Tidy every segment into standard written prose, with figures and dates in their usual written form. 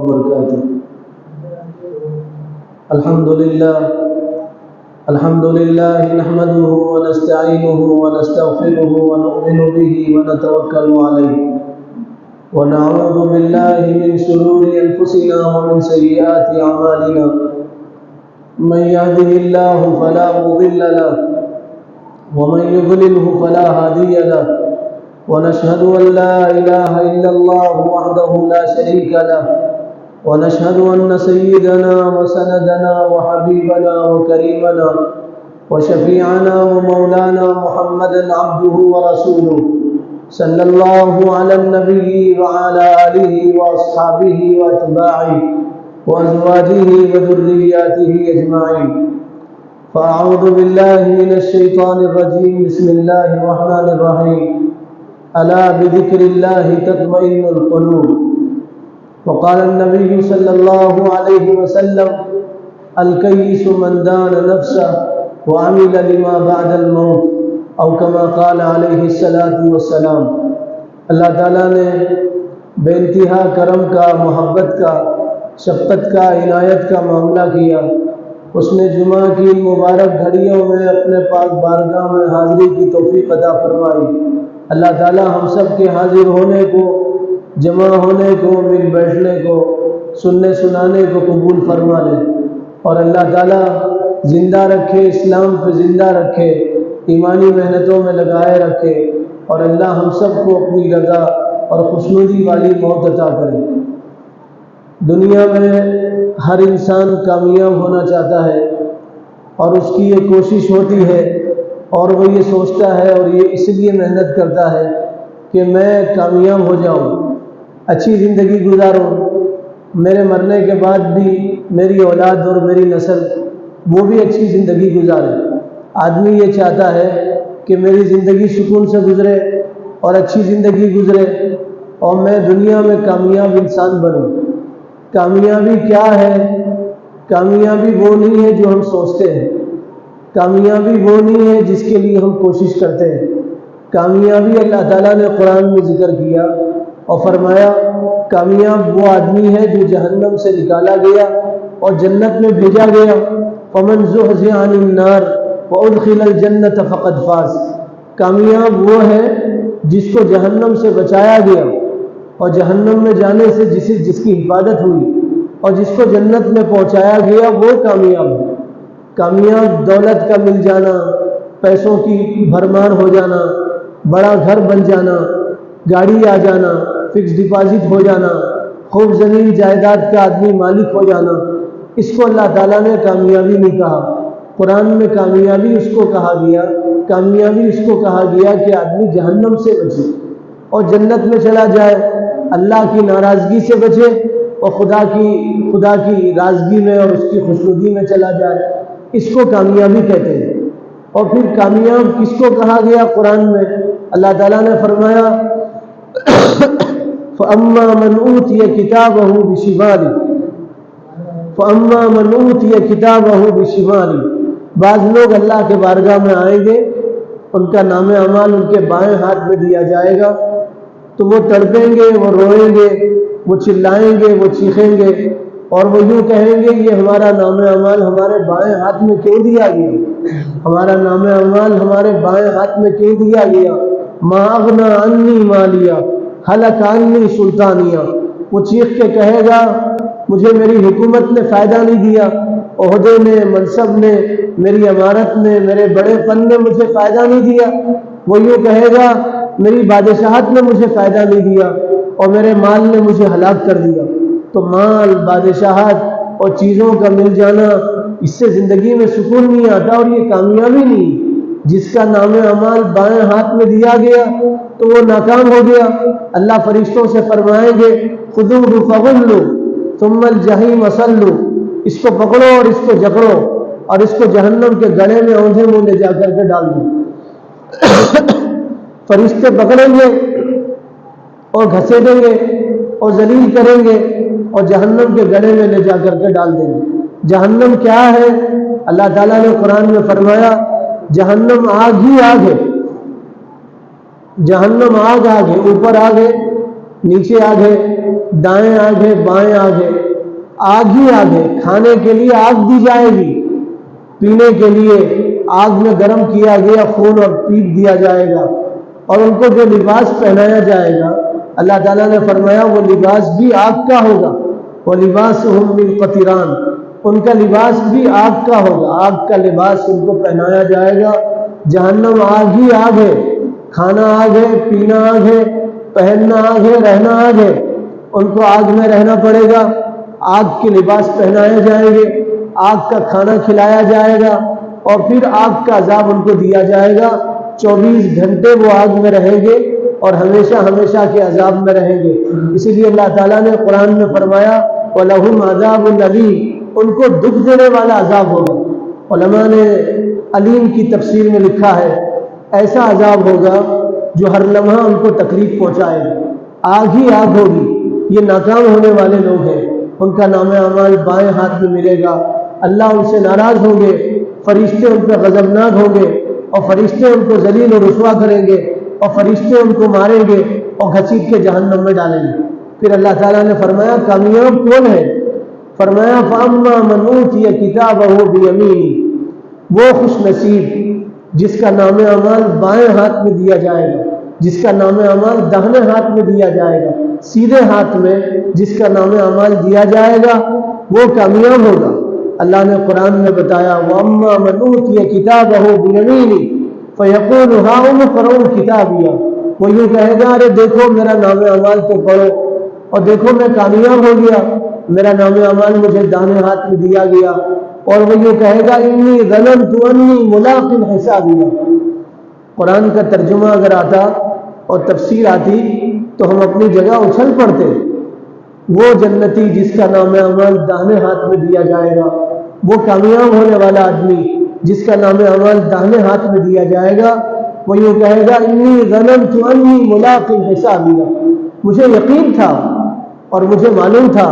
وبركاته. الحمد لله نحمده ونستعينه ونستغفره ونؤمن به ونتوكل عليه ونعوذ بالله من شرور أنفسنا ومن سيئات أعمالنا. من يهده الله فلا مضل له ومن يضلله فلا هادي له، ونشهد أن لا إله إلا الله وحده لا شريك له، ونشهد أن سيدنا وسندنا وحبيبنا وكريمنا وشفيعنا ومولانا محمدا عبده ورسوله صلى الله على النبي وعلى آله وأصحابه وأتباعه وأزواجه وذرياته أجمعين. فأعوذ بالله من الشيطان الرجيم. بسم الله الرحمن الرحيم. ألا بذكر الله تطمئن القلوب. وقال النبي صلى الله عليه وسلم: الكيس من دان نفسه وعمل لما بعد الموت، او كما قال علیہ الصلاۃ والسلام. اللہ تعالیٰ نے بے انتہا کرم کا، محبت کا، شفقت کا، عنایت کا معاملہ کیا. اس نے جمعہ کی مبارک گھڑیوں میں اپنے پاک بارگاہ میں حاضری کی توفیق عطا فرمائی. اللہ تعالیٰ ہم سب کے حاضر ہونے کو، جمع ہونے کو، مل بیٹھنے کو، سننے سنانے کو قبول فرما لے، اور اللہ تعالیٰ زندہ رکھے، اسلام پہ زندہ رکھے، ایمانی محنتوں میں لگائے رکھے، اور اللہ ہم سب کو اپنی رضا اور خوشنودی والی موت عطا کرے. دنیا میں ہر انسان کامیاب ہونا چاہتا ہے، اور اس کی یہ کوشش ہوتی ہے، اور وہ یہ سوچتا ہے اور یہ اس لیے محنت کرتا ہے کہ میں کامیاب ہو جاؤں، اچھی زندگی گزاروں، میرے مرنے کے بعد بھی میری اولاد اور میری نسل وہ بھی اچھی زندگی گزارے. آدمی یہ چاہتا ہے کہ میری زندگی سکون سے گزرے اور اچھی زندگی گزرے، اور میں دنیا میں کامیاب انسان بنوں. کامیابی کیا ہے؟ کامیابی وہ نہیں ہے جو ہم سوچتے ہیں، کامیابی وہ نہیں ہے جس کے لیے ہم کوشش کرتے ہیں. کامیابی اللہ تعالیٰ نے قرآن میں ذکر کیا اور فرمایا کامیاب وہ آدمی ہے جو جہنم سے نکالا گیا اور جنت میں بھیجا گیا. فمن زحزح عن النار وادخل الجنة فقد فاز. کامیاب وہ ہے جس کو جہنم سے بچایا گیا اور جہنم میں جانے سے جس کی حفاظت ہوئی، اور جس کو جنت میں پہنچایا گیا وہ کامیاب ہے. کامیاب دولت کا مل جانا، پیسوں کی بھرمار ہو جانا، بڑا گھر بن جانا، گاڑی آ جانا، فکس ڈپازٹ ہو جانا، خوب زمین جائیداد کا آدمی مالک ہو جانا، اس کو اللہ تعالیٰ نے کامیابی نہیں کہا. قرآن میں کامیابی اس کو کہا گیا، کامیابی اس کو کہا گیا کہ آدمی جہنم سے بچے اور جنت میں چلا جائے، اللہ کی ناراضگی سے بچے اور خدا کی راضگی میں اور اس کی خوشنودی میں چلا جائے. اس کو کامیابی کہتے ہیں. اور پھر کامیاب کس کو کہا گیا قرآن میں؟ اللہ تعالیٰ نے فرمایا فَأَمَّا مَنْ أُوتِيَ كِتَابَهُ بِشِمَالِهِ فَأَمَّا مَنْ أُوتِيَ كِتَابَهُ بِشِمَالِهِ. بعض لوگ اللہ کے بارگاہ میں آئیں گے، ان کا نام اعمال ان کے بائیں ہاتھ میں دیا جائے گا، تو وہ تڑپیں گے، وہ روئیں گے، وہ چلائیں گے، وہ چیخیں گے، اور وہ یوں کہیں گے یہ ہمارا نام اعمال ہمارے بائیں ہاتھ میں کیوں دیا گیا؟ ہمارا نام اعمال ہمارے بائیں ہاتھ میں کیوں دیا گیا؟ ما اغنی عنی مالیہ ہلک عنی سلطانیہ. وہ چیخ کے کہے گا مجھے میری حکومت نے فائدہ نہیں دیا، عہدے نے، منصب نے، میری امارت نے، میرے بڑے پن نے مجھے فائدہ نہیں دیا. وہ یوں کہے گا میری بادشاہت نے مجھے فائدہ نہیں دیا اور میرے مال نے مجھے ہلاک کر دیا. تو مال، بادشاہت اور چیزوں کا مل جانا، اس سے زندگی میں سکون نہیں آتا اور یہ کامیابی نہیں. جس کا نام اعمال بائیں ہاتھ میں دیا گیا تو وہ ناکام ہو گیا. اللہ فرشتوں سے فرمائیں گے خذوہ فغلوا ثم الجحیم صلوا. اس کو پکڑو اور اس کو جکڑو اور اس کو جہنم کے گڑھے میں اوندھے منہ لے جا کر کے ڈال دو. فرشتے پکڑیں گے اور گھسیٹیں گے اور ذلیل کریں گے اور جہنم کے گڑھے میں لے جا کر کے ڈال دیں گے. جہنم کیا ہے؟ اللہ تعالیٰ نے قرآن میں فرمایا جہنم آگ ہی آگ ہے. جہنم آگ آگ ہے، اوپر آگ ہے، نیچے آگ ہے، دائیں آگ ہے، بائیں آگ ہے، آگ ہی آگ ہے. کھانے کے لیے آگ دی جائے گی، پینے کے لیے آگ میں گرم کیا گیا خون اور پیپ دیا جائے گا. اور ان کو جو لباس پہنایا جائے گا اللہ تعالیٰ نے فرمایا وہ لباس بھی آگ کا ہوگا. وَلِبَاسُهُمْ مِنْ قَطِرَانٍ، ان کا لباس بھی آگ کا ہوگا، آگ کا لباس ان کو پہنایا جائے گا. جہنم آگ ہی آگ ہے، کھانا آگ ہے، پینا آگ ہے، پہننا آگ ہے، رہنا آگ ہے. ان کو آگ میں رہنا پڑے گا، آگ کے لباس پہنائے جائیں گے، آگ کا کھانا کھلایا جائے گا، اور پھر آگ کا عذاب ان کو دیا جائے گا. 24 گھنٹے وہ آگ میں رہیں گے اور ہمیشہ ہمیشہ کے عذاب میں رہیں گے. اسی لیے اللہ تعالیٰ نے قرآن میں فرمایا وَلَهُمْ عَذَابٌ أَلِيمٌ، ان کو دکھ دینے والا عذاب ہوگا. علماء نے علیم کی تفسیر میں لکھا ہے ایسا عذاب ہوگا جو ہر لمحہ ان کو تکلیف پہنچائے گا. آگ ہی آگ ہوگی. یہ ناکام ہونے والے لوگ ہیں، ان کا نام اعمال بائیں ہاتھ میں ملے گا. اللہ ان سے ناراض ہوں گے، فرشتے ان پہ غضبناک ہوں گے، اور فرشتے ان کو ذلیل و رسوا کریں گے، اور فرشتے ان کو ماریں گے اور گھسیٹ کے جہنم میں ڈالیں گے. پھر اللہ تعالیٰ نے فرمایا کامیاب کون ہے؟ فرمایا فَأَمَّا مَنْ أُوتِيَ كِتَابَهُ بِيَمِينِهِ، وہ خوش نصیب جس کا نام اعمال بائیں ہاتھ میں دیا جائے گا، جس کا نام اعمال داہنے ہاتھ میں دیا جائے گا، سیدھے ہاتھ میں جس کا نام اعمال دیا جائے گا وہ کامیاب ہوگا. اللہ نے قرآن میں بتایا وَأَمَّا مَنْ أُوتِيَ كِتَابَهُ بِيَمِينِهِ فَيَقُولُ هَاؤُمُ اقْرَءُوا كِتَابِيَهْ، وہ یہ کہے گا ارے دیکھو میرا نام اعمال تو پڑھو، اور دیکھو میں کامیاب ہو گیا، میرا نام اعمال مجھے داہنے ہاتھ میں دیا گیا. اور وہ یہ کہے گا انی ظننت انی ملاق حسابیہ. قرآن کا ترجمہ اگر آتا اور تفسیر آتی تو ہم اپنی جگہ اچھل پڑتے. وہ جنتی جس کا نام اعمال داہنے ہاتھ میں دیا جائے گا، وہ کامیاب ہونے والا آدمی جس کا نام اعمال داہنے ہاتھ میں دیا جائے گا، وہ یہ کہے گا انی ظننت انی ملاق حسابیہ، مجھے یقین تھا اور مجھے معلوم تھا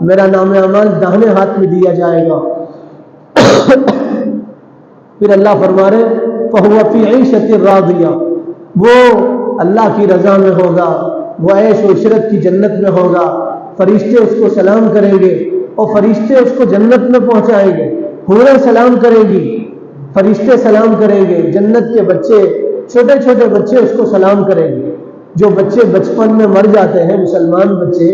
میرا نام اعمال داہنے ہاتھ میں دیا جائے گا. پھر اللہ فرما رہے فَهُوَ فِي عِيشَةٍ رَاضِيَةٍ، وہ اللہ کی رضا میں ہوگا، وہ عیش و عشرت کی جنت میں ہوگا. فرشتے اس کو سلام کریں گے اور فرشتے اس کو جنت میں پہنچائیں گے. حوریں سلام کریں گی، فرشتے سلام کریں گے، جنت کے بچے چھوٹے چھوٹے بچے اس کو سلام کریں گے. جو بچے بچپن میں مر جاتے ہیں مسلمان بچے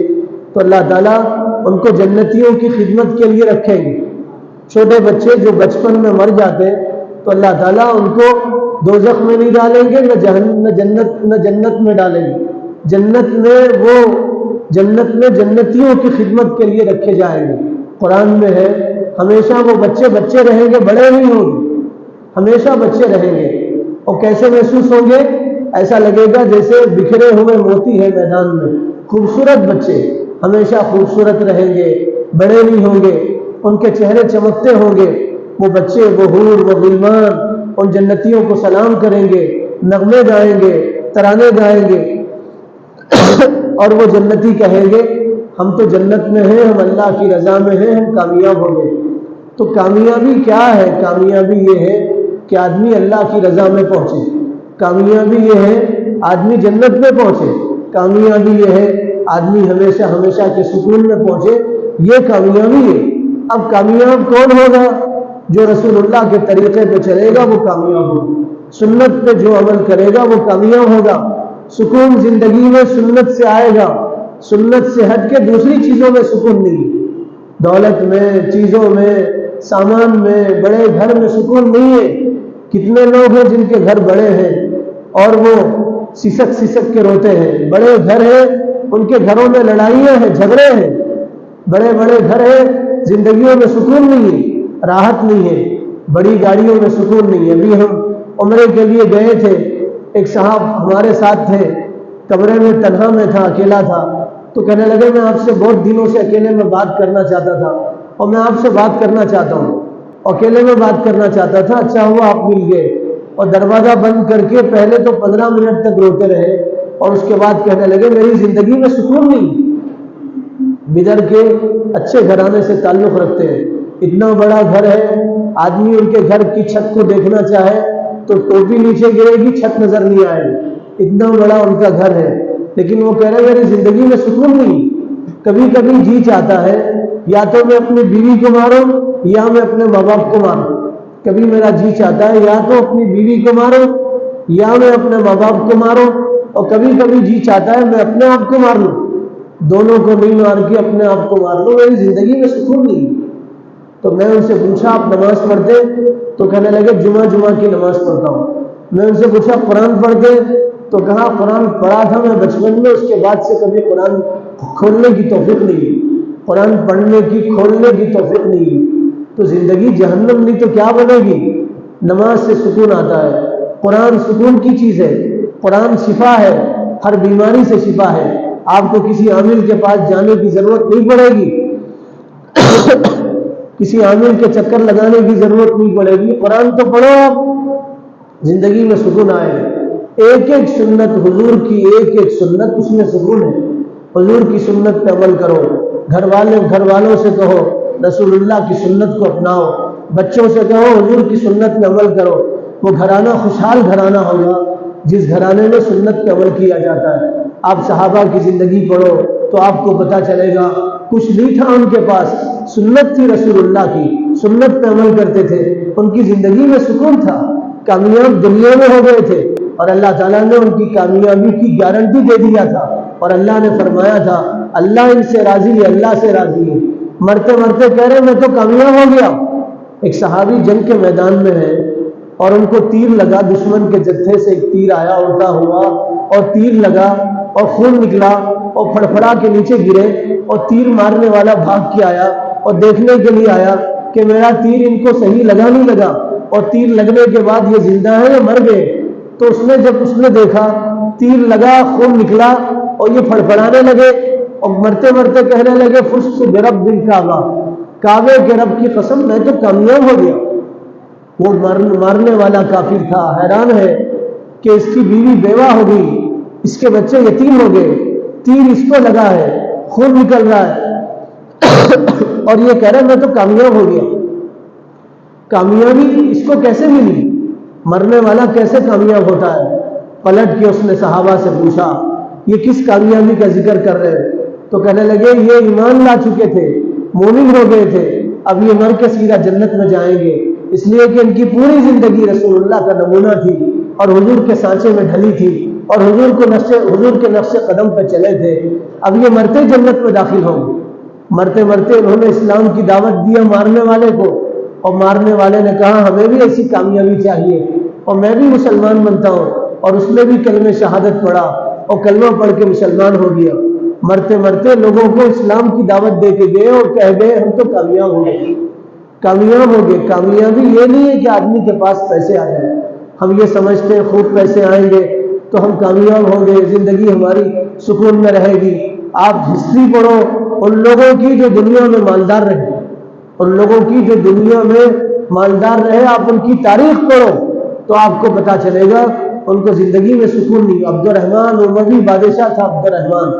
تو اللہ تعالیٰ ان کو جنتیوں کی خدمت کے لیے رکھیں گے. چھوٹے بچے جو بچپن میں مر جاتے ہیں تو اللہ تعالیٰ ان کو دوزخ میں نہیں ڈالیں گے، نہ جنت میں ڈالیں گے. جنت میں وہ جنتیوں کی خدمت کے لیے رکھے جائیں گے. قرآن میں ہے ہمیشہ وہ بچے بچے رہیں گے، بڑے نہیں ہوں گے، ہمیشہ بچے رہیں گے. اور کیسے محسوس ہوں گے؟ ایسا لگے گا جیسے بکھرے ہوئے موتی ہے میدان میں. خوبصورت بچے ہمیشہ خوبصورت رہیں گے، بڑے نہیں ہوں گے، ان کے چہرے چمکتے ہوں گے. وہ بچے وہ حور وہ غلمان ان جنتیوں کو سلام کریں گے، نغمے گائیں گے، ترانے گائیں گے. اور وہ جنتی کہیں گے ہم تو جنت میں ہیں، ہم اللہ کی رضا میں ہیں، ہم کامیاب ہو گئے. تو کامیابی کیا ہے؟ کامیابی یہ ہے کہ آدمی اللہ کی رضا میں پہنچے. کامیابی یہ ہے آدمی جنت میں پہنچے. کامیابی یہ ہے آدمی ہمیشہ ہمیشہ کے سکون میں پہنچے. یہ کامیابی ہے. اب کامیاب کون ہوگا؟ جو رسول اللہ کے طریقے پہ چلے گا وہ کامیاب ہوگا. سنت پہ جو عمل کرے گا وہ کامیاب ہوگا. سکون زندگی میں سنت سے آئے گا. سنت سے ہٹ کے دوسری چیزوں میں سکون نہیں. دولت میں، چیزوں میں، سامان میں، بڑے گھر میں سکون نہیں ہے. کتنے لوگ ہیں جن کے گھر بڑے ہیں اور وہ سسک سسک کے روتے ہیں. بڑے گھر ہیں ان کے گھروں میں لڑائیاں ہیں، جھگڑے ہیں. بڑے بڑے گھر ہیں زندگیوں میں سکون نہیں ہے، راحت نہیں ہے. بڑی گاڑیوں میں سکون نہیں ہے. ابھی ہم عمرے کے لیے گئے تھے، ایک صاحب ہمارے ساتھ تھے، کمرے میں تنہا میں تھا، اکیلا تھا. تو کہنے لگے میں آپ سے بہت دنوں سے اکیلے میں بات کرنا چاہتا تھا اور میں آپ سے بات کرنا چاہتا ہوں. اکیلے میں بات کرنا چاہتا تھا. اچھا ہوا آپ مل گئے. اور دروازہ بند کر کے پہلے تو 15 منٹ تک روتے رہے اور اس کے بعد کہنے لگے میری زندگی میں سکون نہیں. بدر کے اچھے گھرانے سے تعلق رکھتے ہیں. اتنا بڑا گھر ہے، آدمی ان کے گھر کی چھت کو دیکھنا چاہے تو ٹوپی نیچے گرے گی، چھت نظر نہیں آئے. اتنا بڑا ان کا گھر ہے، لیکن وہ کہہ رہے میری زندگی میں سکون نہیں. کبھی کبھی جی چاہتا ہے یا تو میں اپنی بیوی کو ماروں یا میں اپنے ماں باپ کو ماروں. کبھی میرا جی چاہتا ہے یا تو اپنی بیوی کو ماروں یا میں اپنے ماں باپ کو ماروں, اور کبھی کبھی جی چاہتا ہے میں اپنے آپ کو مار لوں. دونوں کو نہیں مار کے اپنے آپ کو مار لوں, میری زندگی میں سکون نہیں. تو میں ان سے پوچھا آپ نماز پڑھتے؟ تو کہنے لگے جمعہ کی نماز پڑھتا ہوں. میں ان سے پوچھا قرآن پڑھتے؟ تو کہا قرآن پڑھا تھا میں بچپن میں, اس کے بعد سے کبھی قرآن کھولنے کی توفیق نہیں, قرآن پڑھنے کی کھولنے کی توفیق نہیں. تو زندگی جہنم نہیں تو کیا بنے گی؟ نماز سے سکون آتا ہے, قرآن سکون کی چیز ہے, قرآن شفا ہے, ہر بیماری سے شفا ہے. آپ کو کسی عامل کے پاس جانے کی ضرورت نہیں پڑے گی, کسی عامل کے چکر لگانے کی ضرورت نہیں پڑے گی. قرآن تو پڑھو, آپ زندگی میں سکون آئے. ایک ایک سنت حضور کی, ایک ایک سنت اس میں سکون ہے. حضور کی سنت پہ عمل کرو, گھر والوں سے کہو رسول اللہ کی سنت کو اپناؤ, بچوں سے کہو حضور کی سنت میں عمل کرو. وہ گھرانہ خوشحال گھرانہ ہوگا جس گھرانے میں سنت پہ عمل کیا جاتا ہے. آپ صحابہ کی زندگی پڑھو تو آپ کو پتہ چلے گا کچھ نہیں تھا ان کے پاس, سنت تھی رسول اللہ کی, سنت پہ عمل کرتے تھے, ان کی زندگی میں سکون تھا, کامیاب دنیا میں ہو گئے تھے, اور اللہ تعالیٰ نے ان کی کامیابی کی گارنٹی دے دیا تھا. اور اللہ نے فرمایا تھا اللہ ان سے راضی ہے, اللہ سے راضی ہے. مرتے مرتے کہہ رہے میں تو کامیاب ہو گیا. ایک صحابی جنگ کے میدان میں ہے اور ان کو تیر لگا, دشمن کے جتھے سے ایک تیر آیا اڑتا ہوا اور تیر لگا اور خون نکلا اور پھڑپھڑا کے نیچے گرے, اور تیر مارنے والا بھاگ کے آیا اور دیکھنے کے لیے آیا کہ میرا تیر ان کو صحیح لگا نہیں لگا, اور تیر لگنے کے بعد یہ زندہ ہے یا مر گئے. تو جب اس نے دیکھا تیر لگا, خون نکلا اور یہ پھڑپھڑانے لگے اور مرتے مرتے کہنے لگے فزت برب الکعبہ, کعبے کے رب کی قسم میں تو کامیاب ہو گیا. وہ مارنے والا کافر تھا, حیران ہے کہ اس کی بیوی بیوہ ہو گئی, اس کے بچے یتیم ہو گئے, تیر اس کو لگا ہے, خون نکل رہا ہے, اور یہ کہہ رہا ہے میں تو کامیاب ہو گیا. کامیابی اس کو کیسے ملی؟ مرنے والا کیسے کامیاب ہوتا ہے؟ پلٹ کے اس نے صحابہ سے پوچھا یہ کس کامیابی کا ذکر کر رہے ہیں؟ تو کہنے لگے یہ ایمان لا چکے تھے, مومن ہو گئے تھے, اب یہ مر کے سیدھا جنت میں جائیں گے, اس لیے کہ ان کی پوری زندگی رسول اللہ کا نمونہ تھی اور حضور کے سانچے میں ڈھلی تھی اور حضور کے نقش قدم پہ چلے تھے. اب یہ مرتے جنت میں داخل ہوں گے. مرتے مرتے انہوں نے اسلام کی دعوت دیا مارنے والے کو, اور مارنے والے نے کہا ہمیں بھی ایسی کامیابی چاہیے اور میں بھی مسلمان بنتا ہوں, اور اس نے بھی کلمہ شہادت پڑھا اور کلمہ پڑھ کے مسلمان ہو گیا. مرتے مرتے لوگوں کو اسلام کی دعوت دے کے گئے اور کہہ گئے ہم تو کامیاب ہو گئے, کامیاب ہو گئے. کامیابی یہ نہیں ہے کہ آدمی کے پاس پیسے آ جائیں, ہم یہ سمجھتے ہیں خوب پیسے آئیں گے تو ہم کامیاب ہو گئے, زندگی ہماری سکون میں رہے گی. آپ ہسٹری پڑھو ان لوگوں کی جو دنیا میں مالدار رہے, ان لوگوں کی جو دنیا میں مالدار رہے, آپ ان کی تاریخ پڑھو تو آپ کو پتا چلے گا ان کو زندگی میں سکون نہیں. عبد الرحمن اموی بادشاہ تھا, عبد الرحمن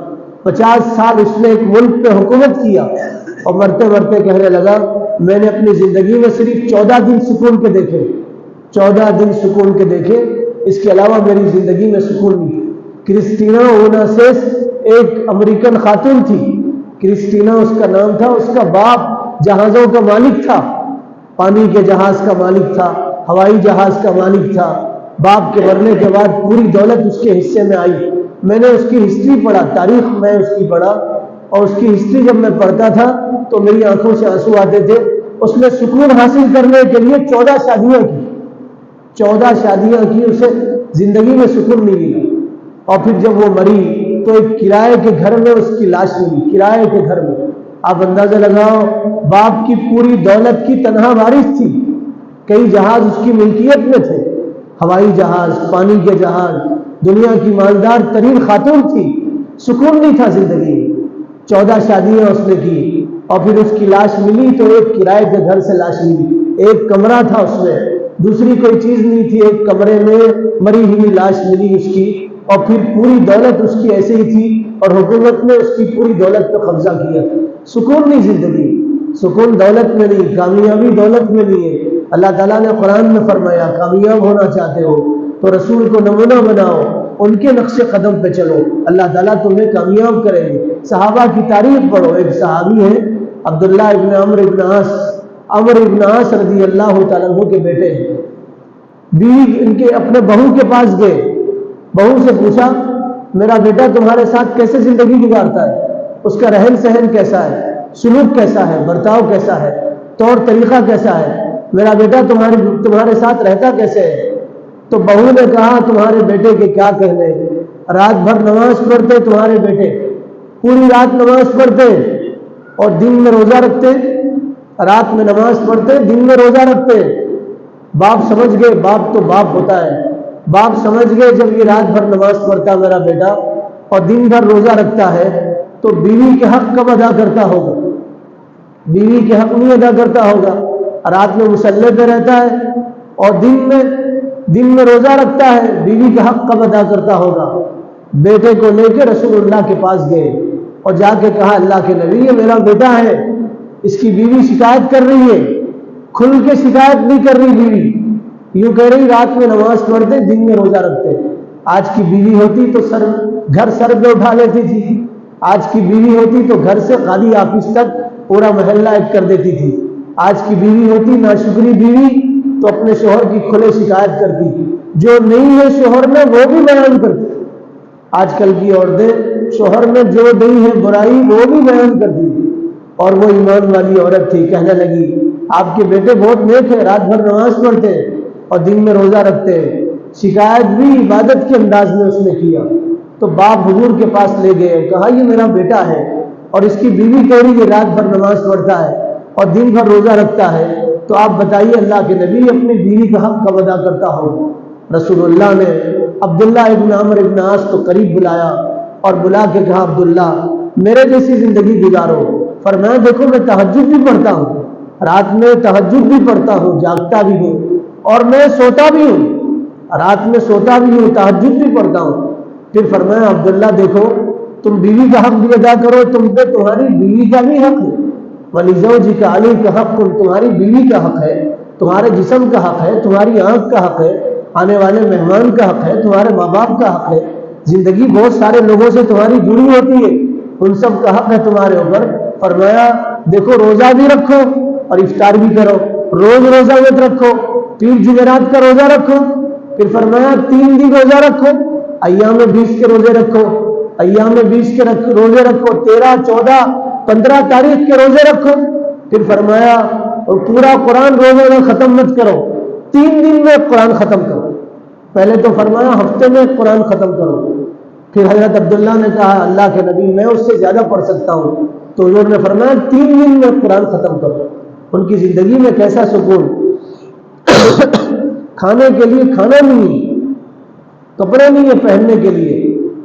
50 سال اس نے ایک ملک پہ حکومت کیا اور مرتے مرتے کہنے لگا میں نے اپنی زندگی میں صرف 14 دن سکون کے دیکھے, 14 دن سکون کے دیکھے, اس کے علاوہ میری زندگی میں سکون نہیں. کرسٹینا اوناسیس ایک امریکن خاتون تھی, کرسٹینا اس کا نام تھا, اس کا باپ جہازوں کا مالک تھا, پانی کے جہاز کا مالک تھا, ہوائی جہاز کا مالک تھا. باپ کے مرنے کے بعد پوری دولت اس کے حصے میں آئی. میں نے اس کی ہسٹری پڑھا, تاریخ میں اس کی پڑھا, اور اس کی ہسٹری جب میں پڑھتا تھا تو میری آنکھوں سے آنسو آتے تھے. اس نے سکون حاصل کرنے کے لیے 14 شادیاں کی, 14 شادیاں کی, اسے زندگی میں سکون نہیں ملا. اور پھر جب وہ مری تو ایک کرائے کے گھر میں اس کی لاش ملی, کرائے کے گھر میں. آپ اندازہ لگاؤ, باپ کی پوری دولت کی تنہا وارث تھی, کئی جہاز اس کی ملکیت میں تھے, ہوائی جہاز, پانی کے جہاز, دنیا کی مالدار ترین خاتون تھی, سکون نہیں تھا زندگی میں. 14 شادیاں اس نے کی, اور پھر اس کی لاش ملی تو ایک کرائے کے گھر سے لاش ملی. ایک کمرہ تھا اس میں, دوسری کوئی چیز نہیں تھی, ایک کمرے میں مری ہوئی لاش ملی اس کی, اور پھر پوری دولت اس کی ایسے ہی تھی اور حکومت نے اس کی پوری دولت پہ قبضہ کیا. سکون نہیں زندگی, سکون دولت میں نہیں, کامیابی دولت میں نہیں ہے. اللہ تعالیٰ نے قرآن میں فرمایا کامیاب ہونا چاہتے ہو تو رسول کو نمونہ بناؤ, ان کے نقش قدم پہ چلو، اللہ تعالیٰ تمہیں کامیاب کرے گی۔ صحابہ کی تاریخ پڑھو، ایک صحابی ہے عبداللہ ابن عمرو ابن عاص رضی اللہ تعالیٰ عنہ کے بیٹے ہیں۔ بیوی ان کے اپنے بہو کے پاس گئے، بہو سے پوچھا میرا بیٹا تمہارے ساتھ کیسے زندگی گزارتا ہے، اس کا رہن سہن کیسا ہے، سلوک کیسا ہے، برتاؤ کیسا ہے، طور طریقہ کیسا ہے، میرا بیٹا تمہارے ساتھ رہتا کیسے ہے؟ تو بہو نے کہا تمہارے بیٹے کے کیا کہنے، رات بھر نماز پڑھتے تمہارے بیٹے، پوری رات نماز پڑھتے اور دن میں روزہ رکھتے، رات میں نماز پڑھتے دن میں روزہ رکھتے۔ باپ سمجھ گئے، باپ تو باپ ہوتا ہے، باپ سمجھ گئے جب یہ رات بھر نماز پڑھتا میرا بیٹا اور دن بھر روزہ رکھتا ہے تو بیوی کے حق کب ادا کرتا ہوگا؟ بیوی کے حق نہیں ادا کرتا ہوگا۔ رات میں مصلی پہ رہتا ہے اور دن میں روزہ رکھتا ہے، بیوی کا حق کب ادا کرتا ہوگا؟ بیٹے کو لے کے رسول اللہ کے پاس گئے اور جا کے کہا اللہ کے نبی یہ میرا بیٹا ہے، اس کی بیوی شکایت کر رہی ہے، کھل کے شکایت نہیں کر رہی بیوی، یوں کہہ رہی رات میں نماز پڑھتے دن میں روزہ رکھتے۔ آج کی بیوی ہوتی تو گھر سر پہ اٹھا لیتی تھی، آج کی بیوی ہوتی تو گھر سے قاضی آفس تک پورا محلہ ایک کر دیتی تھی، آج کی بیوی ہوتی ناشکری بیوی تو اپنے شوہر کی کھلے شکایت کرتی، جو نہیں ہے شوہر میں وہ بھی بیان کرتی۔ آج کل کی عورتیں شوہر میں جو نہیں ہے برائی وہ بھی بیان کرتی تھی، اور وہ ایمان والی عورت تھی، کہنے لگی آپ کے بیٹے بہت نیک ہے، رات بھر نماز پڑھتے اور دن میں روزہ رکھتے۔ شکایت بھی عبادت کے انداز میں اس نے کیا تو باپ حضور کے پاس لے گئے، کہا یہ میرا بیٹا ہے اور اس کی بیوی کہہ رہی ہے رات بھر نماز پڑھتا ہے اور دن بھر روزہ رکھتا ہے، تو آپ بتائیے اللہ کے نبی اپنی بیوی کا حق کب ادا کرتا ہو؟ رسول اللہ نے عبداللہ ابن عمرو ابن عاص کو قریب بلایا اور بلا کے کہا عبداللہ میرے جیسی زندگی گزارو۔ فرمایا دیکھو میں تہجد بھی پڑھتا ہوں، رات میں تہجد بھی پڑھتا ہوں، جاگتا بھی ہوں اور میں سوتا بھی ہوں، رات میں سوتا بھی ہوں، تہجد بھی پڑھتا ہوں۔ پھر فرمایا عبداللہ دیکھو تم بیوی کا حق بھی ادا کرو، تم پہ تمہاری بیوی کا بھی حق ہے، وَلِزَوْجِكَ عَلَيْكَ حَقٌّ، تمہاری بیوی کا حق ہے، تمہارے جسم کا حق ہے، تمہاری آنکھ کا حق ہے، آنے والے مہمان کا حق ہے، تمہارے ماں باپ کا حق ہے، زندگی بہت سارے لوگوں سے تمہاری جڑی ہوتی ہے، ان سب کا حق ہے تمہارے اوپر۔ فرمایا دیکھو روزہ بھی رکھو اور افطار بھی کرو، روز روزہ مت رکھو، پیر جمعرات کا روزہ رکھو، پھر فرمایا 3 دن روزہ رکھو، ایام 20 کے روزے رکھو، ایام 20 کے روزے رکھو، 13 14 15 تاریخ کے روزے رکھو، پھر فرمایا اور پورا قرآن روزے میں ختم مت کرو، 3 دن میں قرآن ختم کرو، پہلے تو فرمایا ہفتے میں قرآن ختم کرو۔ پھر حضرت عبداللہ نے کہا اللہ کے نبی میں اس سے زیادہ پڑھ سکتا ہوں، تو حضور نے فرمایا 3 دن میں قرآن ختم کرو۔ ان کی زندگی میں کیسا سکون، کھانے کے لیے کھانا نہیں، کپڑے نہیں ہے پہننے کے لیے،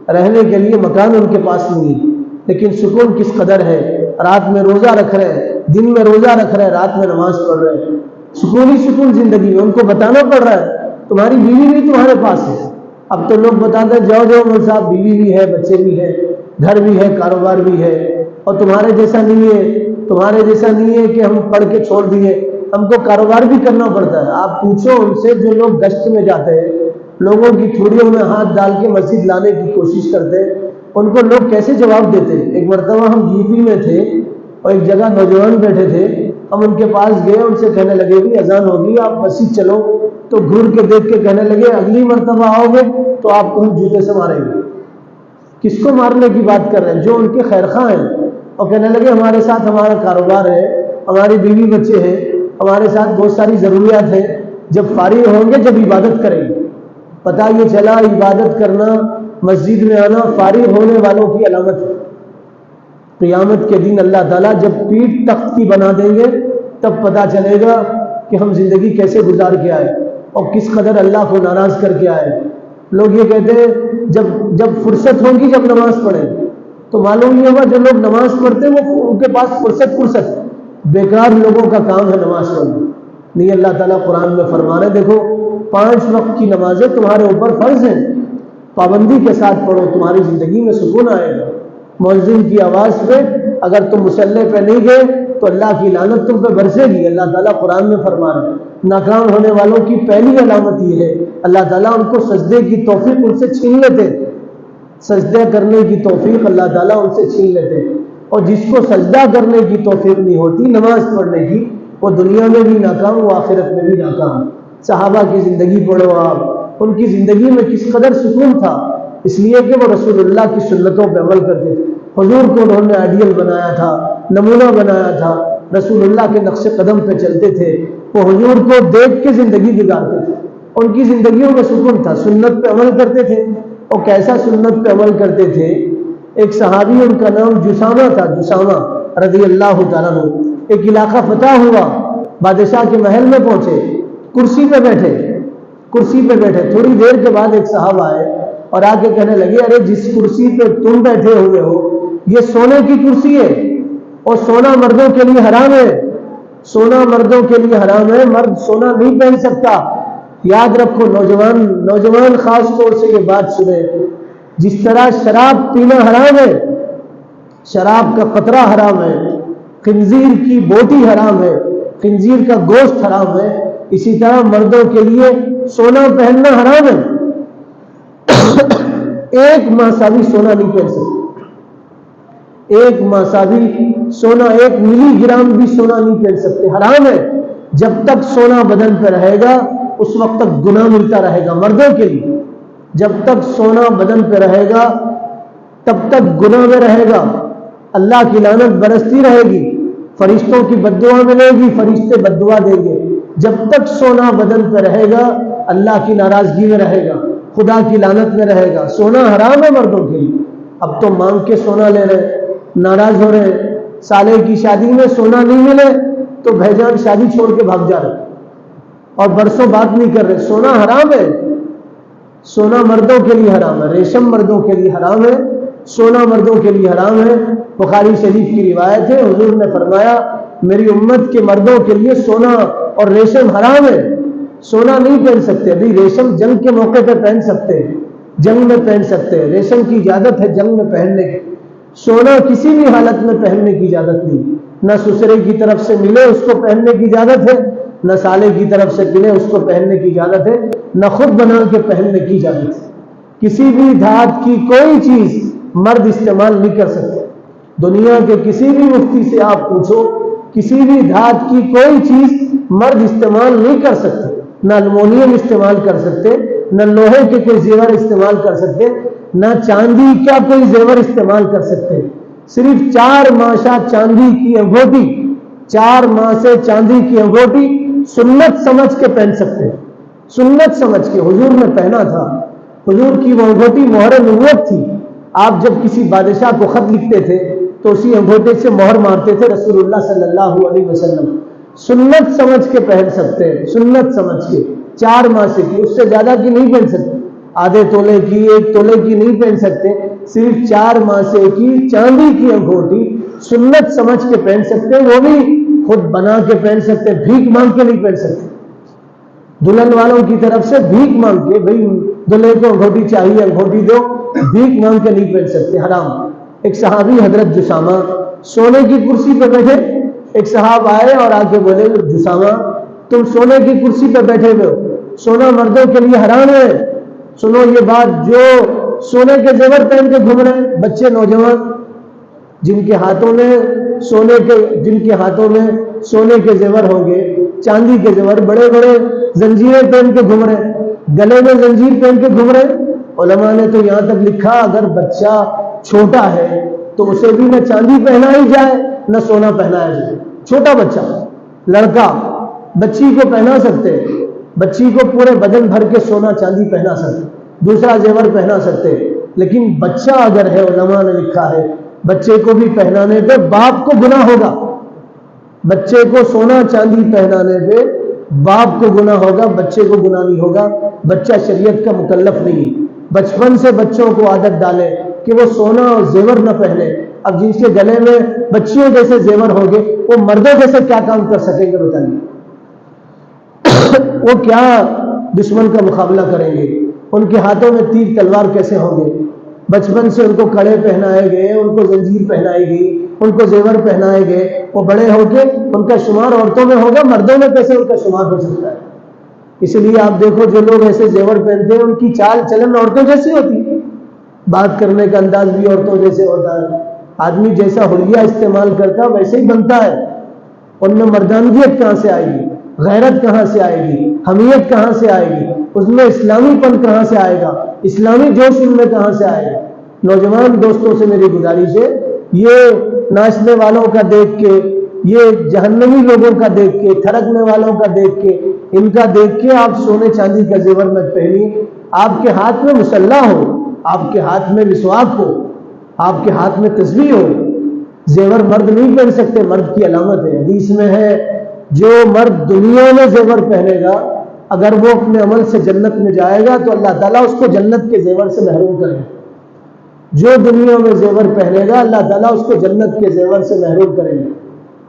رہنے کے لیے مکان ان کے پاس نہیں، لیکن سکون کس قدر ہے، رات میں روزہ رکھ رہے، دن میں روزہ رکھ رہے، رات میں نماز پڑھ رہے، سکون ہی سکون زندگی میں۔ ان کو بتانا پڑ رہا ہے تمہاری بیوی بھی تمہارے پاس ہے۔ اب تو لوگ بتاتے ہیں جاؤ جاؤ مول صاحب، بیوی بھی ہے، بچے بھی ہے، گھر بھی ہے، کاروبار بھی ہے، اور تمہارے جیسا نہیں ہے، تمہارے جیسا نہیں ہے کہ ہم پڑھ کے چھوڑ دیے، ہم کو کاروبار بھی کرنا پڑتا ہے۔ آپ پوچھو ان سے جو لوگ گشت میں جاتے ہیں، لوگوں کی تھوڑیوں میں ہاتھ ڈال کے مسجد لانے کی کوشش کرتے ہیں، ان کو لوگ کیسے جواب دیتے ہیں۔ ایک مرتبہ ہم UP میں تھے اور ایک جگہ نوجوان بیٹھے تھے، ہم ان کے پاس گئے، ان سے کہنے لگے بھی اذان ہوگی آپ مسجد چلو، تو گھور کے دیکھ کے کہنے لگے اگلی مرتبہ آؤ گے تو آپ کو ہم جوتے سے ماریں گے۔ کس کو مارنے کی بات کر رہے ہیں؟ جو ان کے خیر خواہ ہیں، اور کہنے لگے ہمارے ساتھ ہمارا کاروبار ہے، ہماری بیوی بچے ہیں، ہمارے ساتھ بہت ساری ضروریات ہیں، جب فارغ ہوں گے جب عبادت کریں گے۔ پتہ یہ چلا عبادت کرنا، مسجد میں آنا فارغ ہونے والوں کی علامت ہے۔ قیامت کے دن اللہ تعالیٰ جب پیٹھ تخت کی بنا دیں گے تب پتہ چلے گا کہ ہم زندگی کیسے گزار کے آئے اور کس قدر اللہ کو ناراض کر کے آئے۔ لوگ یہ کہتے ہیں جب فرصت ہوگی جب نماز پڑھیں، تو معلوم یہ ہوگا جو لوگ نماز پڑھتے ہیں وہ ان کے پاس فرصت بیکار لوگوں کا کام ہے نماز پڑھنا نہیں۔ اللہ تعالیٰ قرآن میں فرما رہے دیکھو 5 وقت کی نمازیں تمہارے اوپر فرض ہیں، پابندی کے ساتھ پڑھو، تمہاری زندگی میں سکون آئے گا۔ مؤذن کی آواز پہ اگر تم مصلی پہ نہیں گئے تو اللہ کی لعنت تم پہ برسے گی۔ اللہ تعالیٰ قرآن میں فرما رہا ہے ناکام ہونے والوں کی پہلی علامت یہ ہے اللہ تعالیٰ ان کو سجدے کی توفیق ان سے چھین لیتے، سجدہ کرنے کی توفیق اللہ تعالیٰ ان سے چھین لیتے۔ اور جس کو سجدہ کرنے کی توفیق نہیں ہوتی نماز پڑھنے کی، وہ دنیا میں بھی ناکام، وہ آخرت میں بھی ناکام۔ صحابہ کی زندگی پڑھو آپ، ان کی زندگی میں کس قدر سکون تھا، اس لیے کہ وہ رسول اللہ کی سنتوں پہ عمل کرتے تھے۔ حضور کو انہوں نے آئیڈیل بنایا تھا، نمونہ بنایا تھا، رسول اللہ کے نقش قدم پہ چلتے تھے، وہ حضور کو دیکھ کے زندگی گزارتے تھے، ان کی زندگیوں میں سکون تھا، سنت پہ عمل کرتے تھے۔ اور کیسا سنت پہ عمل کرتے تھے؟ ایک صحابی ان کا نام جسامہ تھا، جسامہ رضی اللہ تعالیٰ عنہ، ایک علاقہ فتح ہوا، بادشاہ کے محل میں پہنچے، کرسی پہ بیٹھے، تھوڑی دیر کے بعد ایک صاحب آئے اور آ کے کہنے لگے ارے جس کرسی پہ تم بیٹھے ہوئے ہو یہ سونے کی کرسی ہے اور سونا مردوں کے لیے حرام ہے، سونا مردوں کے لیے حرام ہے، مرد سونا نہیں پہن سکتا۔ یاد رکھو نوجوان خاص طور سے یہ بات سنیں، جس طرح شراب پینا حرام ہے، شراب کا قطرہ حرام ہے، خنزیر کی بوٹی حرام ہے، خنزیر کا گوشت حرام ہے، اسی طرح مردوں کے لیے سونا پہننا حرام ہے۔ ایک ماساوی سونا نہیں پہن سکتے، ایک ماساوی سونا، 1 ملی گرام بھی سونا نہیں پہن سکتے، حرام ہے۔ جب تک سونا بدن پہ رہے گا اس وقت تک گناہ ملتا رہے گا مردوں کے لیے، جب تک سونا بدن پہ رہے گا تب تک گناہ میں رہے گا، اللہ کی لعنت برستی رہے گی، فرشتوں کی بد دعا ملے گی، فرشتے بد دعا دیں گے۔ جب تک سونا بدن پہ رہے گا اللہ کی ناراضگی میں رہے گا، خدا کی لعنت میں رہے گا۔ سونا حرام ہے مردوں کے لیے۔ اب تو مانگ کے سونا لے رہے، ناراض ہو رہے، سالے کی شادی میں سونا نہیں ملے تو بھیجان شادی چھوڑ کے بھاگ جا رہے اور برسوں بات نہیں کر رہے۔ سونا حرام ہے، سونا مردوں کے لیے حرام ہے، ریشم مردوں کے لیے حرام ہے، سونا مردوں کے لیے حرام ہے۔ بخاری شریف کی روایت ہے، حضور نے فرمایا میری امت کے مردوں کے لیے سونا اور ریشم حرام ہے، سونا نہیں پہن سکتے۔ ابھی ریشم جنگ کے موقع پہ پہن سکتے ہیں، جنگ میں پہن سکتے ہیں، ریشم کی اجازت ہے جنگ میں پہننے کی، سونا کسی بھی حالت میں پہننے کی اجازت نہیں، نہ سسرے کی طرف سے ملے اس کو پہننے کی اجازت ہے، نہ سالے کی طرف سے ملے اس کو پہننے کی اجازت ہے، نہ خود بنا کے پہننے کی اجازت ہے۔ کسی بھی دھات کی کوئی چیز مرد استعمال نہیں کر سکتے۔ دنیا کے کسی بھی مفتی سے آپ پوچھو، کسی بھی دھات کی کوئی چیز مرد استعمال نہیں کر سکتے، نہ المونیم استعمال کر سکتے، نہ لوہے کے کوئی زیور استعمال کر سکتے، نہ چاندی کا کوئی زیور استعمال کر سکتے۔ صرف 4 ماشا چاندی کی انگوٹھی، 4 ماہ سے چاندی کی انگوٹھی سنت سمجھ کے پہن سکتے، سنت سمجھ کے۔ حضور نے پہنا تھا، حضور کی وہ انگوٹھی مہر نبوت تھی۔ آپ جب کسی بادشاہ کو خط لکھتے تھے تو اسی انگوٹھے سے مہر مارتے تھے رسول اللہ صلی اللہ علیہ وسلم۔ سنت سمجھ کے پہن سکتے ہیں، سنت سمجھ کے، 4 ماہ سے کی، اس سے زیادہ کی نہیں پہن سکتے، آدھے تولے کی، 1 تولے کی نہیں پہن سکتے، صرف 4 ماہ سے کی چاندی کی انگوٹھی سنت سمجھ کے پہن سکتے، وہ بھی خود بنا کے پہن سکتے، بھیک مانگ کے نہیں پہن سکتے۔ دلہن والوں کی طرف سے بھیک مانگ کے، بھئی دلہے کو انگوٹھی چاہیے انگوٹھی دو، بھیک مانگ کے نہیں پہن سکتے، حرام۔ ایک صحابی حضرت جسامہ سونے کی کرسی پہ بیٹھے، ایک صحابہ آئے اور آ کے بولے جسامہ تم سونے کی کرسی پہ بیٹھے ہوئے ہو، سونا مردوں کے لیے حرام ہے۔ سنو یہ بات، جو سونے کے زیور پہن کے گھوم رہے ہیں بچے نوجوان، جن کے ہاتھوں میں سونے کے زیور ہوں گے، چاندی کے زیور، بڑے بڑے زنجیریں پہن کے گھوم رہے ہیں، گلے میں زنجیر پہن کے گھوم رہے ہیں۔ علماء نے تو یہاں تک لکھا اگر بچہ چھوٹا ہے تو اسے بھی نہ چاندی پہنائی جائے نہ سونا پہنایا جائے۔ چھوٹا بچہ، لڑکا، بچی کو پہنا سکتے، بچی کو پورے بدن بھر کے سونا چاندی پہنا سکتے، دوسرا زیور پہنا سکتے، لیکن بچہ اگر ہے، علماء نے لکھا ہے بچے کو بھی پہنانے پہ باپ کو گناہ ہوگا، بچے کو سونا چاندی پہنانے پہ باپ کو گناہ ہوگا، بچے کو گناہ نہیں ہوگا۔ بچہ شریعت کا مکلف نہیں، بچپن سے بچوں کو عادت ڈالے کہ وہ سونا اور زیور نہ پہنے۔ اب جن کے گلے میں بچیوں جیسے زیور ہوں گے وہ مردوں جیسے کیا کام کر سکیں گے بتائیے؟ وہ کیا دشمن کا مقابلہ کریں گے؟ ان کے ہاتھوں میں تیر تلوار کیسے ہوں گے؟ بچپن سے ان کو کڑے پہنائے گئے، ان کو زنجیر پہنائی گئی، ان کو زیور پہنائے گئے، وہ بڑے ہو کے ان کا شمار عورتوں میں ہوگا، مردوں میں کیسے ان کا شمار ہو سکتا ہے؟ اس لیے آپ دیکھو جو لوگ ایسے زیور پہنتے ہیں ان کی چال چلن عورتوں جیسی ہوتی ہے، بات کرنے کا انداز بھی عورتوں جیسے ہوتا ہے، آدمی جیسا حلیہ استعمال کرتا ویسے ہی بنتا ہے۔ ان میں مردانگیت کہاں سے آئے گی؟ غیرت کہاں سے آئے گی؟ حمیت کہاں سے آئے گی؟ اس میں اسلامی پن کہاں سے آئے گا؟ اسلامی جوش ان میں کہاں سے آئے گا؟ نوجوان دوستوں سے میری گزارش ہے، یہ ناچنے والوں کا دیکھ کے، یہ جہنمی لوگوں کا دیکھ کے، تھرکنے والوں کا دیکھ کے، ان کا دیکھ کے آپ سونے چاندی کا زیور مت پہنیے۔ آپ کے ہاتھ میں مصلی ہو، آپ کے ہاتھ میں مسواک ہو، آپ کے ہاتھ میں تسبیح ہو۔ زیور مرد نہیں پہن سکتے، مرد کی علامت ہے، حدیث میں ہے جو مرد دنیا میں زیور پہنے گا اگر وہ اپنے عمل سے جنت میں جائے گا تو اللہ تعالیٰ اس کو جنت کے زیور سے محروم کرے گا۔ جو دنیا میں زیور پہنے گا اللہ تعالیٰ اس کو جنت کے زیور سے محروم کرے گا۔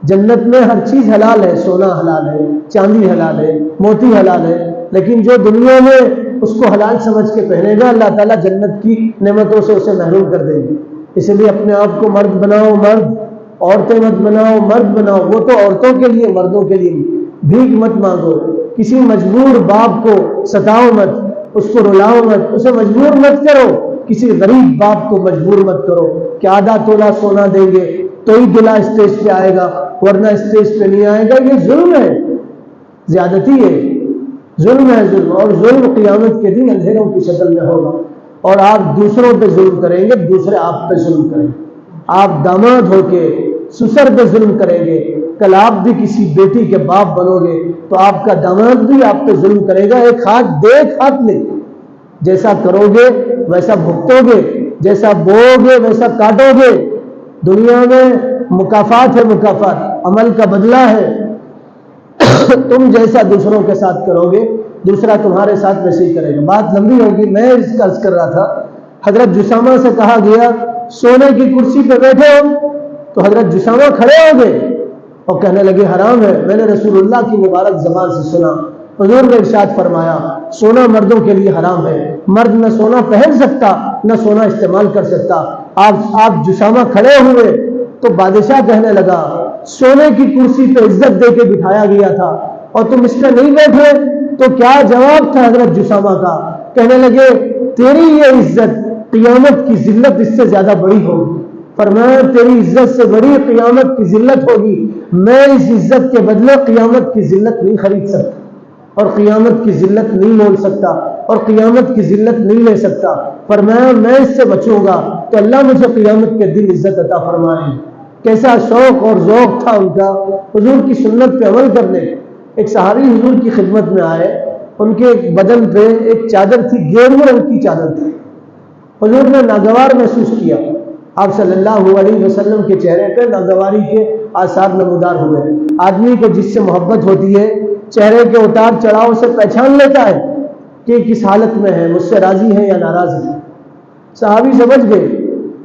جنت میں ہر چیز حلال ہے، سونا حلال ہے، چاندی حلال ہے، موتی حلال ہے، لیکن جو دنیا میں اس کو حلال سمجھ کے پہنے گا اللہ تعالیٰ جنت کی نعمتوں سے اسے محروم کر دے گی۔ اس لیے اپنے آپ کو مرد بناؤ، مرد، عورتیں مت بناؤ، مرد بناؤ۔ وہ تو عورتوں کے لیے، مردوں کے لیے نہیں۔ بھیک مت مانگو، کسی مجبور باپ کو ستاؤ مت، اس کو رلاؤ مت، اسے مجبور مت کرو، کسی غریب باپ کو مجبور مت کرو کہ آدھا تولہ سونا دیں گے تو ہی دلہا اسٹیج پہ آئے گا ورنہ اسٹیج پہ نہیں آئے گا۔ یہ ظلم ہے، زیادتی ہے، ظلم ہے، ظلم۔ اور ظلم قیامت کے دن اندھیروں کی شکل میں ہوگا، اور آپ دوسروں پہ ظلم کریں گے، دوسرے آپ پہ ظلم کریں گے۔ آپ داماد ہو کے سسر پہ ظلم کریں گے، کل آپ بھی کسی بیٹی کے باپ بنو گے تو آپ کا داماد بھی آپ پہ ظلم کرے گا۔ ایک ہاتھ دے، ایک ہاتھ لے، جیسا کرو گے ویسا بھگتو گے، جیسا بو گے ویسا کاٹو گے۔ دنیا میں مکافات ہے، مکافات عمل کا بدلہ ہے۔ تم جیسا دوسروں کے ساتھ کرو گے دوسرا تمہارے ساتھ ویسے ہی کرے گا۔ بات لمبی ہوگی، میں اس کا عرض کر رہا تھا حضرت جسامہ سے کہا گیا سونے کی کرسی پہ بیٹھے ہو تو حضرت جسامہ کھڑے ہو گئے اور کہنے لگے حرام ہے۔ میں نے رسول اللہ کی مبارک زبان سے سنا، حضور نے ارشاد فرمایا سونا مردوں کے لیے حرام ہے، مرد نہ سونا پہن سکتا نہ سونا استعمال کر سکتا۔ آپ جسامہ کھڑے ہوئے تو بادشاہ کہنے لگا سونے کی کرسی پہ عزت دے کے بٹھایا گیا تھا اور تم اس پہ نہیں بیٹھے، تو کیا جواب تھا حضرت جسامہ کا؟ کہنے لگے تیری یہ عزت قیامت کی ذلت اس سے زیادہ بڑی ہوگی۔ فرمایا تیری عزت سے بڑی قیامت کی ذلت ہوگی، میں اس عزت کے بدلے قیامت کی ذلت نہیں خرید سکتا اور قیامت کی ذلت نہیں مول سکتا اور قیامت کی ذلت نہیں لے سکتا۔ فرمایا میں اس سے بچوں گا تو اللہ مجھے قیامت کے دن عزت عطا فرمائے۔ کیسا شوق اور ذوق تھا ان کا حضور کی سنت پہ عمل کرنے۔ ایک صحابی حضور کی خدمت میں آئے، ان کے بدن پہ ایک چادر تھی، گیرو رنگ کی چادر تھی۔ حضور نے ناگوار محسوس کیا، آپ صلی اللہ علیہ وسلم کے چہرے پہ ناگواری کے آثار نمودار ہوئے۔ آدمی کو جس سے محبت ہوتی ہے چہرے کے اتار چڑھاؤ سے پہچان لیتا ہے کہ کس حالت میں ہے، مجھ سے راضی ہے یا ناراض ہے۔ صحابی سمجھ گئے،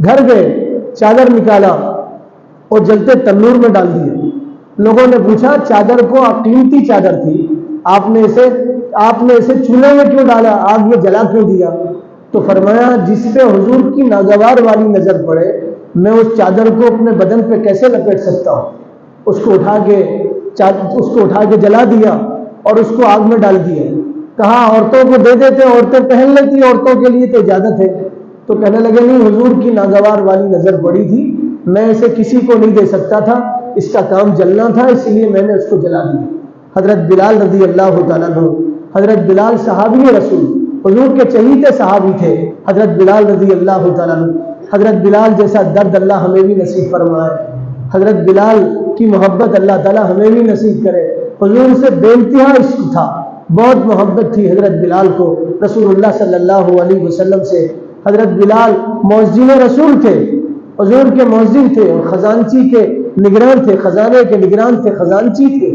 گھر گئے، چادر نکالا اور جلتے تنور میں ڈال دیے۔ لوگوں نے پوچھا چادر کو، قیمتی چادر تھی، آپ نے اسے چولہے میں کیوں ڈالا، آگ یہ جلا کیوں دیا؟ تو فرمایا جس پہ حضور کی ناگوار والی نظر پڑے میں اس چادر کو اپنے بدن پہ کیسے لپیٹ سکتا ہوں؟ اس کو اٹھا کے جلا دیا اور اس کو آگ میں ڈال دیا۔ کہا عورتوں کو دے دیتے، عورتیں پہن لیتی، عورتوں کے لیے تو اجازت ہے۔ تو کہنے لگے نہیں، حضور کی ناگوار والی نظر پڑی تھی، میں اسے کسی کو نہیں دے سکتا تھا، اس کا کام جلنا تھا، اس لیے میں نے اس کو جلا دیا۔ حضرت بلال رضی اللہ تعالیٰ عنہ، حضرت بلال صحابی رسول، حضور کے چہیتے صحابی تھے حضرت بلال رضی اللہ تعالیٰ عنہ۔ حضرت بلال جیسا درد اللہ ہمیں بھی نصیب فرمائے، حضرت بلال کی محبت اللہ تعالیٰ ہمیں بھی نصیب کرے۔ حضور سے بے انتہا عشق تھا، بہت محبت تھی حضرت بلال کو رسول اللہ صلی اللہ علیہ وسلم سے۔ حضرت بلال مؤذن رسول تھے، حضور کے مؤذن تھے اور خزانچی کے نگران تھے، خزانے کے نگران تھے، خزانچی تھے۔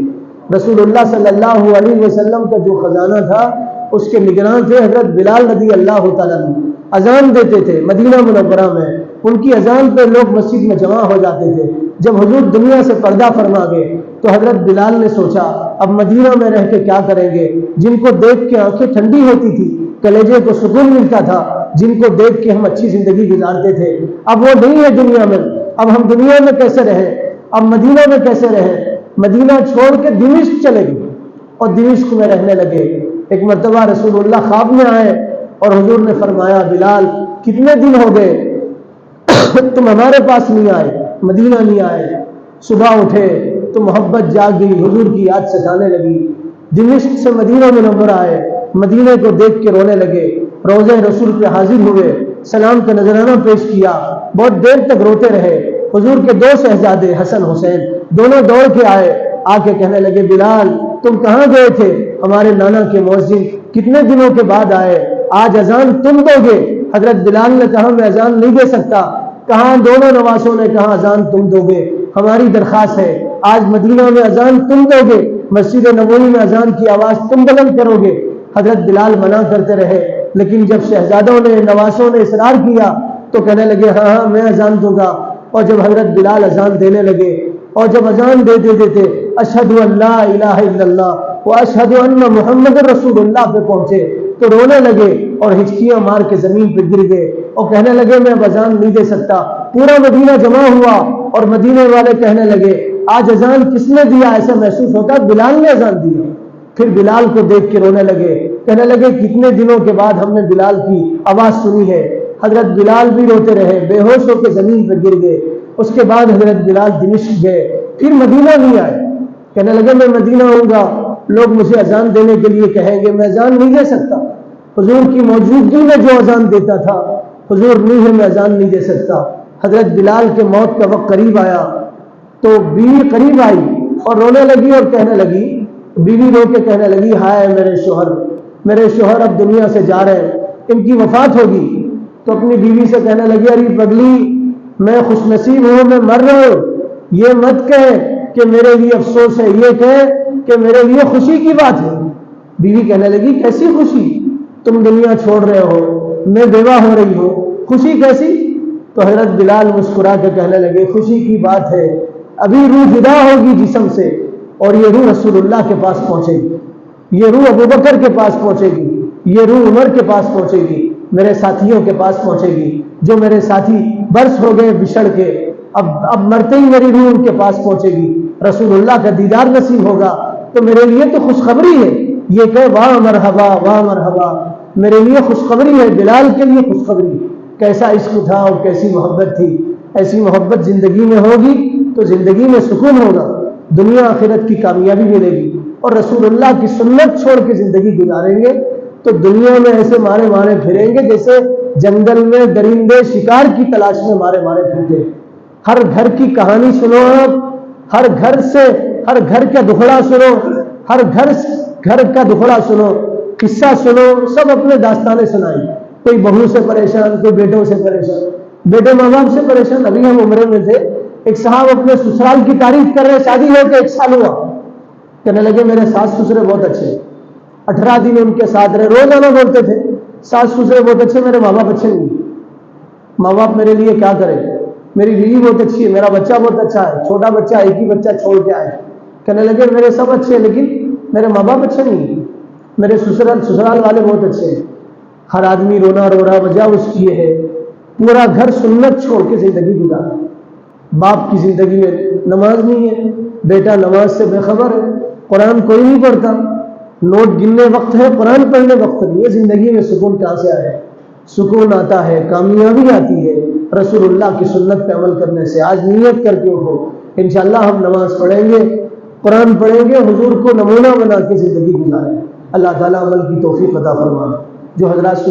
رسول اللہ صلی اللہ علیہ وسلم کا جو خزانہ تھا اس کے نگران تھے حضرت بلال رضی اللہ تعالیٰ عنہ۔ اذان دیتے تھے مدینہ منورہ میں، ان کی اذان پہ لوگ مسجد میں جمع ہو جاتے تھے۔ جب حضور دنیا سے پردہ فرما گئے تو حضرت بلال نے سوچا اب مدینہ میں رہ کے کیا کریں گے، جن کو دیکھ کے آنکھیں ٹھنڈی ہوتی تھی، کلیجے کو سکون ملتا تھا، جن کو دیکھ کے ہم اچھی زندگی گزارتے تھے، اب وہ نہیں ہے دنیا میں. اب ہم دنیا میں کیسے رہیں؟ اب مدینہ میں کیسے رہیں؟ مدینہ چھوڑ کے دمشق چلے گئے اور دمشق میں رہنے لگے. ایک مرتبہ رسول اللہ خواب میں آئے اور حضور نے فرمایا بلال کتنے دن ہو گئے تم ہمارے پاس نہیں آئے، مدینہ نہیں آئے. صبح اٹھے تو محبت جاگ گئی، حضور کی یاد ستانے لگی. دمشق سے مدینہ منورہ آئے، مدینہ کو دیکھ کے رونے لگے، روضہ رسول پہ حاضر ہوئے، سلام کا نذرانہ پیش کیا، بہت دیر تک روتے رہے. حضور کے دو شہزادے حسن حسین دونوں دوڑ کے آئے، آ کے کہنے لگے بلال تم کہاں گئے تھے؟ ہمارے نانا کے مؤذن کتنے دنوں کے بعد آئے، آج اذان تم دو گے. حضرت بلال نے کہا میں اذان نہیں دے سکتا. کہاں دونوں نواسوں نے کہا اذان تم دو گے. ہماری درخواست ہے آج مدینہ میں اذان تم دو گے، مسجد نبوی میں اذان کی آواز تم بلند کرو گے. حضرت بلال منع کرتے رہے، لیکن جب شہزادوں نے نواسوں نے اصرار کیا تو کہنے لگے ہاں میں اذان دوں گا. اور جب حضرت بلال اذان دینے لگے اور جب اذان دیتے تھے اشہد ان لا الہ الا اللہ و اشہد ان محمد رسول اللہ پہ پہنچے تو رونے لگے اور ہچکیاں مار کے زمین پہ گر گئے اور کہنے لگے میں اب اذان نہیں دے سکتا. پورا مدینہ جمع ہوا اور مدینے والے کہنے لگے آج اذان کس نے دیا؟ ایسا محسوس ہوتا بلال نے اذان دیا. پھر بلال کو دیکھ کے رونے لگے، کہنے لگے کتنے دنوں کے بعد ہم نے بلال کی آواز سنی ہے. حضرت بلال بھی روتے رہے، بے ہوش ہو کے زمین پہ گر گئے. اس کے بعد حضرت بلال دمشق گئے، پھر مدینہ نہیں آئے. کہنے لگے میں مدینہ آؤں گا، لوگ مجھے اذان دینے کے لیے کہیں گے، میں اذان نہیں دے سکتا. حضور کی موجودگی میں جو اذان دیتا تھا حضور نہیں ہے، میں اذان نہیں دے سکتا. حضرت بلال کے موت کا وقت قریب آیا تو بیوی قریب آئی اور رونے لگی اور کہنے لگی، بیوی رو کے کہنے لگی ہائے میرے شوہر اب دنیا سے جا رہے ہیں، ان کی وفات ہوگی. تو اپنی بیوی سے کہنے لگی ارے پگلی میں خوش نصیب ہوں، میں مر رہا ہوں. یہ مت کہے کہ میرے لیے افسوس ہے، یہ کہے کہ میرے لیے خوشی کی بات ہے. بیوی کہنے لگی کیسی خوشی؟ تم دنیا چھوڑ رہے ہو، میں بیوہ ہو رہی ہوں، خوشی کیسی؟ تو حضرت بلال مسکرا کے کہنے لگے خوشی کی بات ہے، ابھی روح جدا ہوگی جسم سے اور یہ روح رسول اللہ کے پاس پہنچے گی، یہ روح ابوبکر کے پاس پہنچے گی، یہ روح عمر کے پاس پہنچے گی، میرے ساتھیوں کے پاس پہنچے گی. جو میرے ساتھی برس ہو گئے بچھڑ کے، اب مرتے ہی میری روح ان کے پاس پہنچے گی، رسول اللہ کا دیدار نصیب ہوگا. تو میرے لیے تو خوشخبری ہے، یہ کہ واہ مرحبا واہ مرحبا، میرے لیے خوشخبری ہے، بلال کے لیے خوشخبری. کیسا عشق تھا اور کیسی محبت تھی. ایسی محبت زندگی میں ہوگی تو زندگی میں سکون ہوگا، دنیا آخرت کی کامیابی ملے گی. اور رسول اللہ کی سنت چھوڑ کے زندگی گزاریں گے تو دنیا میں ایسے مارے مارے پھریں گے جیسے جنگل میں درندے شکار کی تلاش میں مارے مارے پھرتے. ہر گھر کی کہانی سنو آپ، ہر گھر کا دکھڑا سنو، ہر گھر کا دکھڑا سنو، قصہ سنو، سب اپنے داستانیں سنائیں. کوئی بہو سے پریشان، کوئی بیٹوں سے پریشان، بیٹے ماں باپ سے پریشان. ابھی ہم عمرے میں تھے، ایک صاحب اپنے سسرال کی تعریف کر رہے، شادی ہو کے 1 سال ہوا، کہنے لگے میرے ساس سسرے بہت اچھے، 18 دن ان کے ساتھ رہے، روزانہ بولتے تھے ساس سسرے بہت اچھے، میرے ماں باپ اچھے نہیں. ماں باپ میرے لیے کیا کرے، میری بیوی بہت اچھی ہے، میرا بچہ بہت اچھا ہے، چھوٹا بچہ، ایک ہی بچہ چھوڑ کے آئے. کہنے لگے میرے سب اچھے لیکن میرے ماں باپ اچھے نہیں، میرے سسرال والے بہت اچھے ہیں. ہر آدمی رونا رو رہا، وجہ اس کی ہے پورا گھر سنت چھوڑ کے زندگی گزارا. باپ کی زندگی میں نماز نہیں ہے، بیٹا نماز سے بے خبر ہے، قرآن کوئی نہیں پڑھتا، نوٹ گننے وقت ہے، قرآن پڑھنے وقت نہیں ہے. زندگی میں سکون کہاں سے آئے؟ سکون آتا ہے، کامیابی آتی ہے رسول اللہ کی سنت پہ عمل کرنے سے. آج نیت کر کے اٹھو، انشاءاللہ ہم نماز پڑھیں گے، قرآن پڑھیں گے، حضور کو نمونہ بنا کے زندگی گزاریں. اللہ تعالیٰ عمل کی توفیق عطا فرمائے. جو حضرات